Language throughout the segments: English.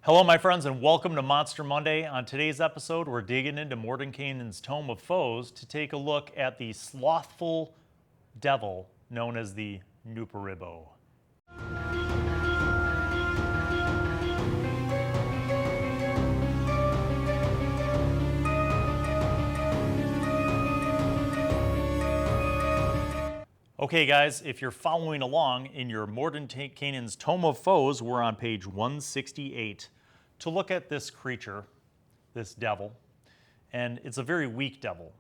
Hello, my friends, and welcome to Monster Monday. On today's episode, we're digging into Mordenkainen's Tome of Foes to take a look at the slothful devil known as the Nupperibo. Okay, guys, if you're following along in your Mordenkainen's Tome of Foes, we're on page 168 to look at this creature, this devil, and it's a very weak devil.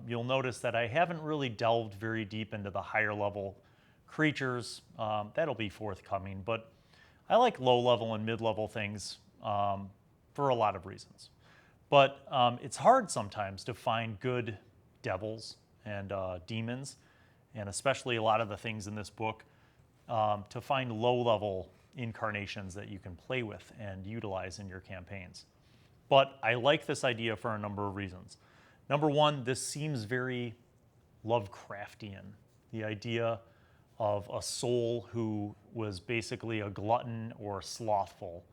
You'll notice that I haven't really delved very deep into the higher level creatures. That'll be forthcoming, but I like low level and mid level things for a lot of reasons. But it's hard sometimes to find good devils and demons, and especially a lot of the things in this book, to find low-level incarnations that you can play with and utilize in your campaigns. But I like this idea for a number of reasons. Number one, this seems very Lovecraftian. The idea of a soul who was basically a glutton or slothful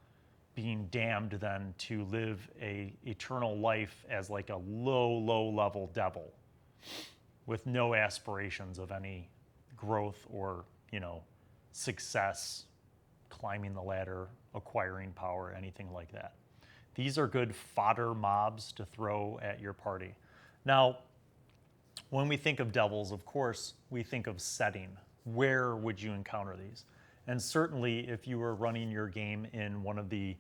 being damned then to live a eternal life as like a low-level devil with no aspirations of any growth or, success, climbing the ladder, acquiring power, anything like that. These are good fodder mobs to throw at your party. Now, when we think of devils, of course, we think of setting. Where would you encounter these? And certainly, if you were running your game in one of the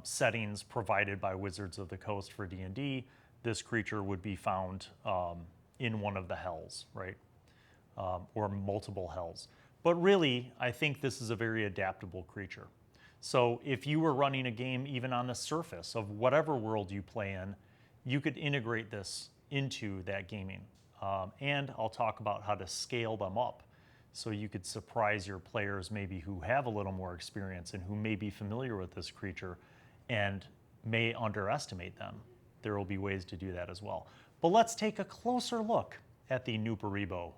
settings provided by Wizards of the Coast for D&D, this creature would be found in one of the hells, right? Or multiple hells. But really, I think this is a very adaptable creature. So if you were running a game even on the surface of whatever world you play in, you could integrate this into that gaming. And I'll talk about how to scale them up so you could surprise your players maybe who have a little more experience and who may be familiar with this creature and may underestimate them. There will be ways to do that as well. But let's take a closer look at the Nupperibo.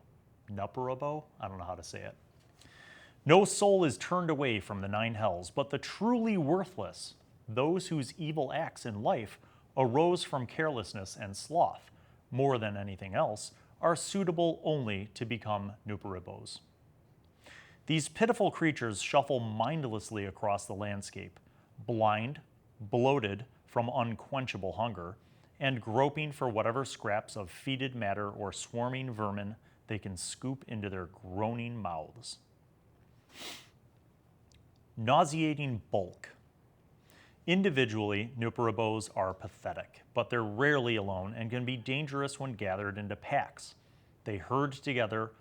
Nupperibo? I don't know how to say it. No soul is turned away from the nine hells, but the truly worthless, those whose evil acts in life arose from carelessness and sloth, more than anything else, are suitable only to become Nupperibos. These pitiful creatures shuffle mindlessly across the landscape, blind, bloated from unquenchable hunger, and groping for whatever scraps of fetid matter or swarming vermin they can scoop into their groaning mouths. Nauseating bulk. Individually, Nupperibos are pathetic, but they're rarely alone and can be dangerous when gathered into packs. They herd together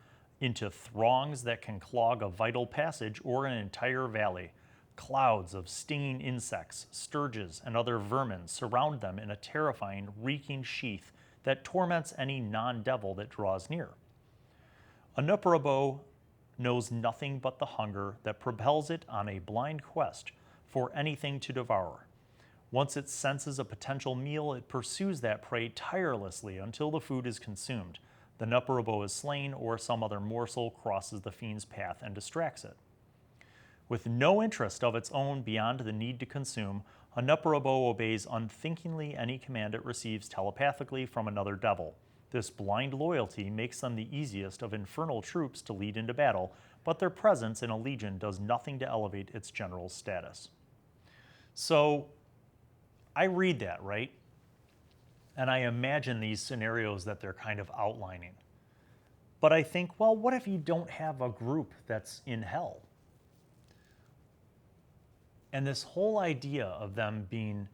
into throngs that can clog a vital passage or an entire valley. Clouds of stinging insects, sturges, and other vermin surround them in a terrifying, reeking sheath that torments any non-devil that draws near. A Nupperibo knows nothing but the hunger that propels it on a blind quest for anything to devour. Once it senses a potential meal, it pursues that prey tirelessly until the food is consumed. The Nupperibo is slain, or some other morsel crosses the fiend's path and distracts it. With no interest of its own beyond the need to consume, a Nupperibo obeys unthinkingly any command it receives telepathically from another devil. This blind loyalty makes them the easiest of infernal troops to lead into battle, but their presence in a legion does nothing to elevate its general's status. So, I read that, right? And I imagine these scenarios that they're kind of outlining. But I think, well, what if you don't have a group that's in hell? And this whole idea of them being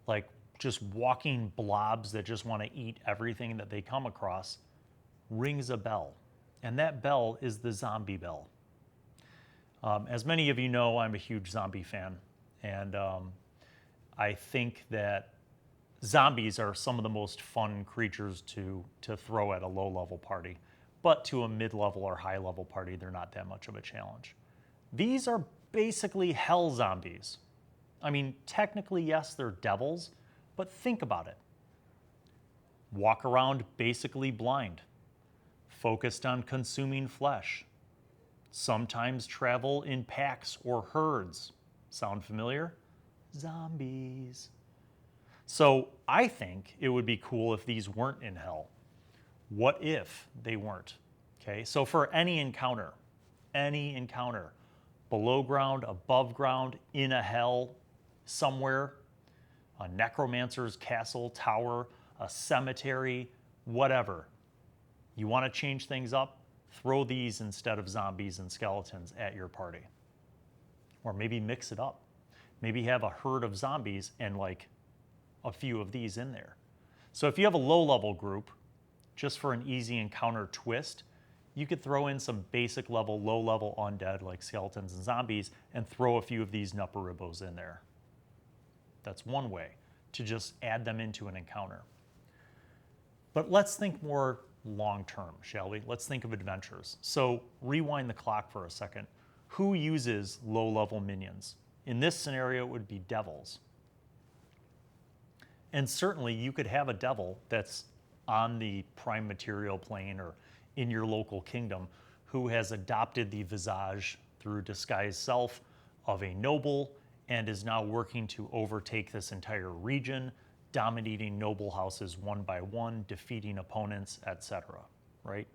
like just walking blobs that just want to eat everything that they come across rings a bell. And that bell is the zombie bell. As many of you know, I'm a huge zombie fan. And I think that zombies are some of the most fun creatures to throw at a low-level party. But to a mid-level or high-level party, they're not that much of a challenge. These are basically hell zombies. I mean, technically, yes, they're devils, but think about it. Walk around basically blind, focused on consuming flesh, sometimes travel in packs or herds. Sound familiar? Zombies. So I think it would be cool if these weren't in hell. What if they weren't? Okay, so for any encounter, below ground, above ground, in a hell, somewhere, a necromancer's castle, tower, a cemetery, whatever. You want to change things up? Throw these instead of zombies and skeletons at your party. Or maybe mix it up. Maybe have a herd of zombies and like a few of these in there. So if you have a low-level group, just for an easy encounter twist, you could throw in some basic level, low-level undead like skeletons and zombies and throw a few of these Nupperibos in there. That's one way to just add them into an encounter. But let's think more long-term, shall we? Let's think of adventures. So rewind the clock for a second. Who uses low-level minions? In this scenario, it would be devils. And certainly you could have a devil that's on the prime material plane or in your local kingdom who has adopted the visage through disguised self of a noble and is now working to overtake this entire region, dominating noble houses one by one, defeating opponents, etc., right?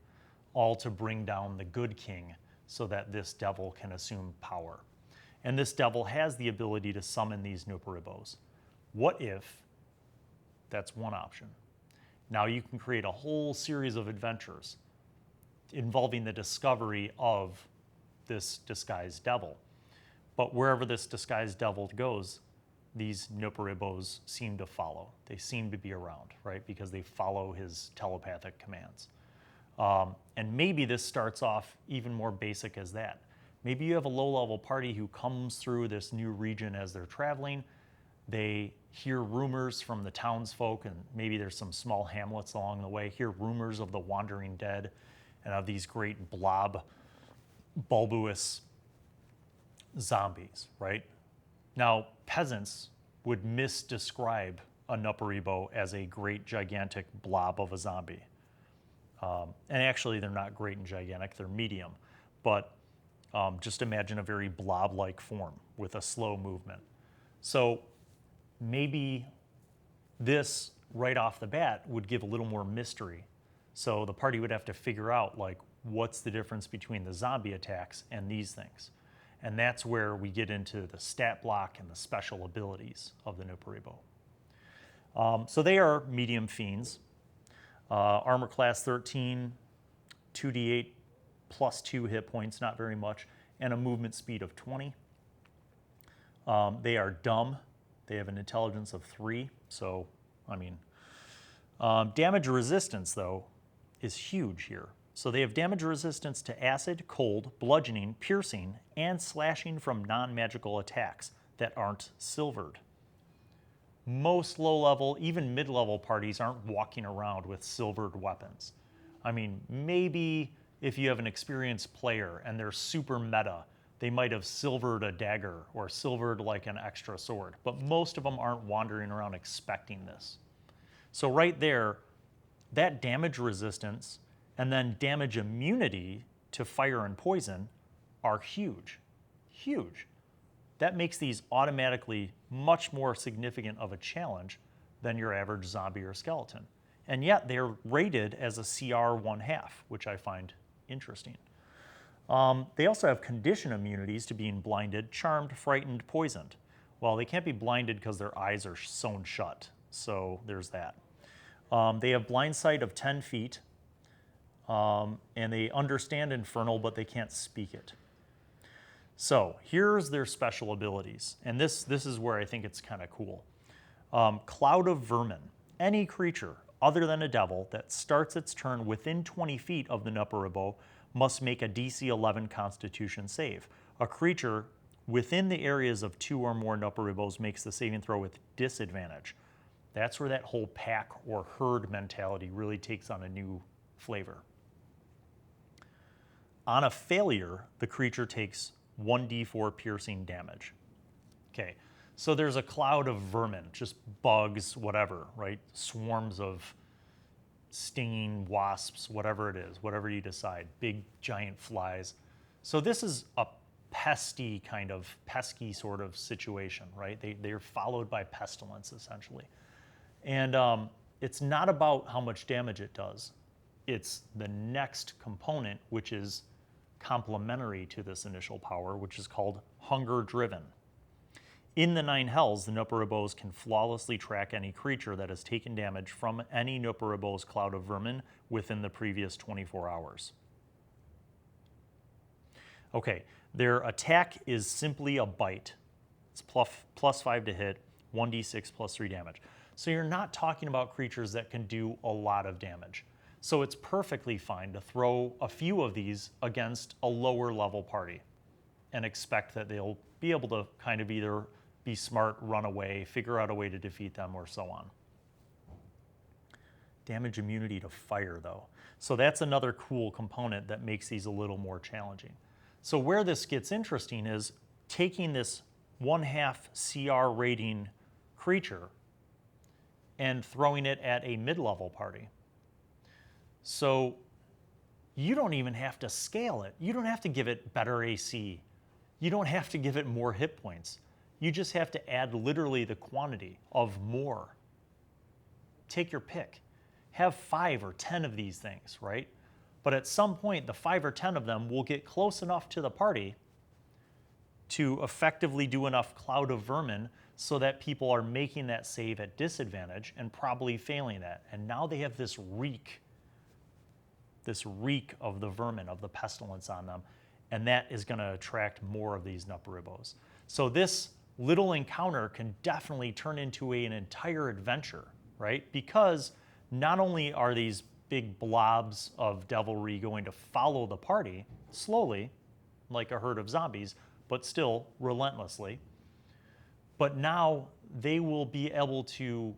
All to bring down the good king so that this devil can assume power. And this devil has the ability to summon these Nupperibos. What if that's one option? Now you can create a whole series of adventures involving the discovery of this disguised devil. But wherever this disguised devil goes, these Nupperibos seem to follow. They seem to be around, right? Because they follow his telepathic commands. And maybe this starts off even more basic as that. Maybe you have a low-level party who comes through this new region as they're traveling. They hear rumors from the townsfolk, and maybe there's some small hamlets along the way, hear rumors of the wandering dead and of these great blob, bulbous zombies, right? Now, peasants would misdescribe a Nupperibo as a great, gigantic blob of a zombie. And actually, they're not great and gigantic, they're medium. But just imagine a very blob-like form with a slow movement. So maybe this, right off the bat, would give a little more mystery. So the party would have to figure out, like, what's the difference between the zombie attacks and these things? And that's where we get into the stat block and the special abilities of the Nupperibo. So they are medium fiends. Armor class 13, 2d8 plus 2 hit points, not very much, and a movement speed of 20. They are dumb. They have an intelligence of 3. So, I mean, damage resistance, though, is huge here. So they have damage resistance to acid, cold, bludgeoning, piercing, and slashing from non-magical attacks that aren't silvered. Most low-level, even mid-level parties aren't walking around with silvered weapons. I mean, maybe if you have an experienced player and they're super meta, they might have silvered a dagger or silvered like an extra sword, but most of them aren't wandering around expecting this. So right there, that damage resistance and then damage immunity to fire and poison are huge, huge. That makes these automatically much more significant of a challenge than your average zombie or skeleton. And yet they're rated as a CR 1/2, which I find interesting. They also have condition immunities to being blinded, charmed, frightened, poisoned. Well, they can't be blinded because their eyes are sewn shut, so there's that. They have blind sight of 10 feet, and they understand Infernal, but they can't speak it. So here's their special abilities, and this is where I think it's kind of cool. Cloud of Vermin. Any creature other than a devil that starts its turn within 20 feet of the Nupperibo must make a DC 11 Constitution save. A creature within the areas of 2 or more Nupperibos makes the saving throw with disadvantage. That's where that whole pack or herd mentality really takes on a new flavor. On a failure, the creature takes 1d4 piercing damage. Okay, so there's a cloud of vermin, just bugs, whatever, right? Swarms of stinging wasps, whatever it is, whatever you decide, big giant flies. So this is a pesky sort of situation, right? They're followed by pestilence, essentially. And it's not about how much damage it does. It's the next component, which is complementary to this initial power, which is called Hunger Driven. In the 9 Hells, the Nupperibos can flawlessly track any creature that has taken damage from any Nupperibo's cloud of vermin within the previous 24 hours. Okay, their attack is simply a bite. It's plus 5 to hit, 1d6 plus 3 damage. So you're not talking about creatures that can do a lot of damage. So it's perfectly fine to throw a few of these against a lower level party and expect that they'll be able to kind of either be smart, run away, figure out a way to defeat them, or so on. Damage immunity to fire, though. So that's another cool component that makes these a little more challenging. So where this gets interesting is taking this 1/2 CR rating creature and throwing it at a mid-level party. So you don't even have to scale it. You don't have to give it better AC. You don't have to give it more hit points. You just have to add literally the quantity of more. Take your pick. Have 5 or 10 of these things, right? But at some point, the 5 or 10 of them will get close enough to the party to effectively do enough cloud of vermin so that people are making that save at disadvantage and probably failing that. And now they have this reek of the vermin, of the pestilence on them, and that is going to attract more of these Nupperibos. So this little encounter can definitely turn into an entire adventure, right? Because not only are these big blobs of devilry going to follow the party slowly, like a herd of zombies, but still relentlessly, but now they will be able to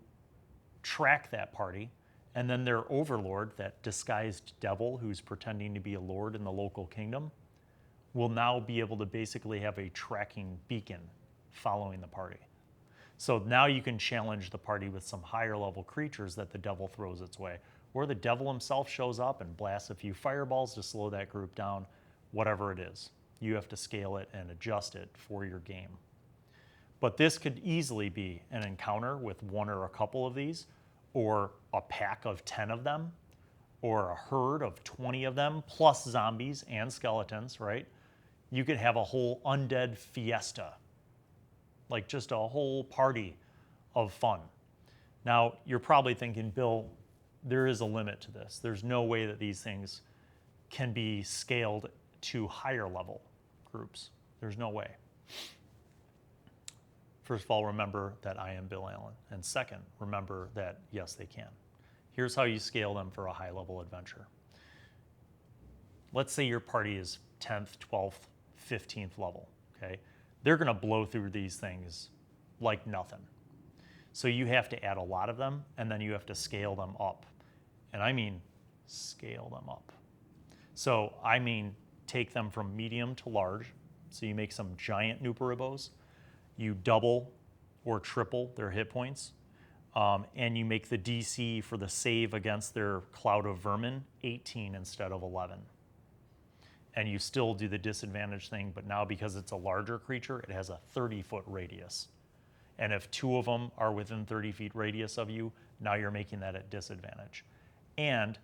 track that party, and then their overlord, that disguised devil who's pretending to be a lord in the local kingdom, will now be able to basically have a tracking beacon following the party. So now you can challenge the party with some higher level creatures that the devil throws its way, or the devil himself shows up and blasts a few fireballs to slow that group down, whatever it is. You have to scale it and adjust it for your game. But this could easily be an encounter with 1 or a couple of these, or a pack of 10 of them, or a herd of 20 of them, plus zombies and skeletons, right? You could have a whole undead fiesta, like just a whole party of fun. Now, you're probably thinking, Bill, there is a limit to this. There's no way that these things can be scaled to higher level groups. There's no way. First of all, remember that I am Bill Allen. And second, remember that, yes, they can. Here's how you scale them for a high-level adventure. Let's say your party is 10th, 12th, 15th level, okay? They're going to blow through these things like nothing. So you have to add a lot of them, and then you have to scale them up. And I mean scale them up. So I mean take them from medium to large. So you make some giant Nupperibos. You double or triple their hit points, and you make the DC for the save against their cloud of vermin 18 instead of 11. And you still do the disadvantage thing, but now because it's a larger creature, it has a 30-foot radius. And if 2 of them are within 30 feet radius of you, now you're making that at disadvantage. And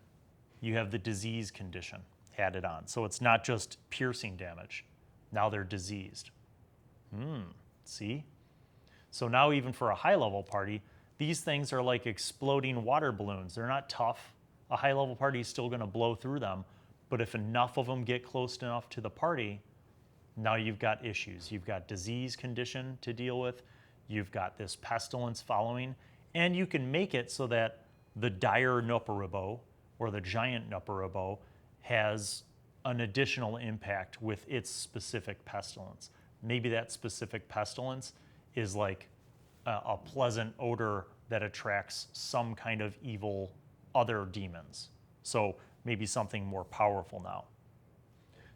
you have the disease condition added on. So it's not just piercing damage. Now they're diseased. See? So now even for a high-level party, these things are like exploding water balloons. They're not tough. A high-level party is still going to blow through them. But if enough of them get close enough to the party, now you've got issues. You've got disease condition to deal with. You've got this pestilence following. And you can make it so that the dire Nupperibo or the giant Nupperibo has an additional impact with its specific pestilence. Maybe that specific pestilence is like a pleasant odor that attracts some kind of evil other demons. So maybe something more powerful now.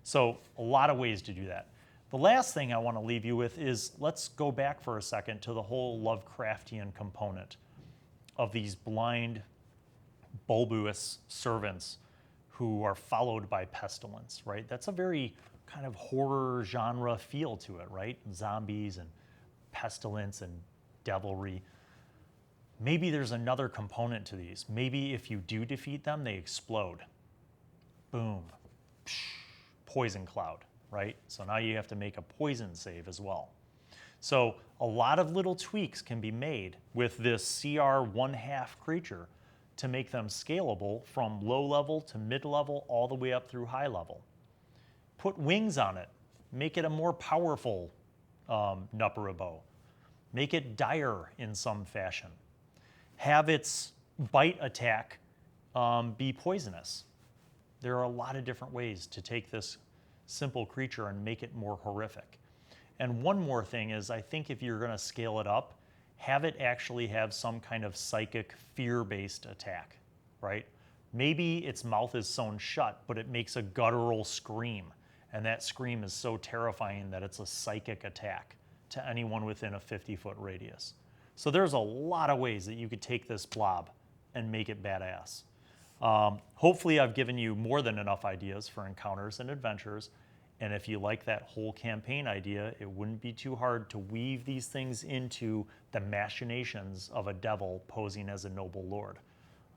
So a lot of ways to do that. The last thing I want to leave you with is let's go back for a second to the whole Lovecraftian component of these blind, bulbous servants who are followed by pestilence, right? That's a very kind of horror genre feel to it, right? Zombies and pestilence and devilry. Maybe there's another component to these. Maybe if you do defeat them, they explode. Boom. Psh, poison cloud, right? So now you have to make a poison save as well. So a lot of little tweaks can be made with this CR 1/2 creature to make them scalable from low level to mid level all the way up through high level. Put wings on it. Make it a more powerful Nupperibo. Make it dire in some fashion. Have its bite attack be poisonous. There are a lot of different ways to take this simple creature and make it more horrific. And one more thing is, I think if you're going to scale it up, have it actually have some kind of psychic fear-based attack, right? Maybe its mouth is sewn shut, but it makes a guttural scream, and that scream is so terrifying that it's a psychic attack to anyone within a 50-foot radius. So there's a lot of ways that you could take this blob and make it badass. Hopefully I've given you more than enough ideas for encounters and adventures. And if you like that whole campaign idea, it wouldn't be too hard to weave these things into the machinations of a devil posing as a noble lord.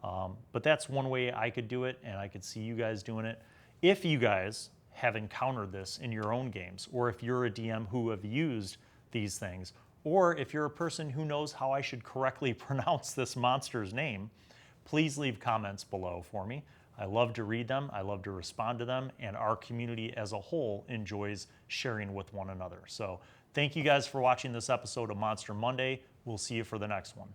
But that's one way I could do it, and I could see you guys doing it. If you guys have encountered this in your own games, or if you're a DM who have used these things, or if you're a person who knows how I should correctly pronounce this monster's name, please leave comments below for me. I love to read them, I love to respond to them, and our community as a whole enjoys sharing with one another. So thank you guys for watching this episode of Monster Monday. We'll see you for the next one.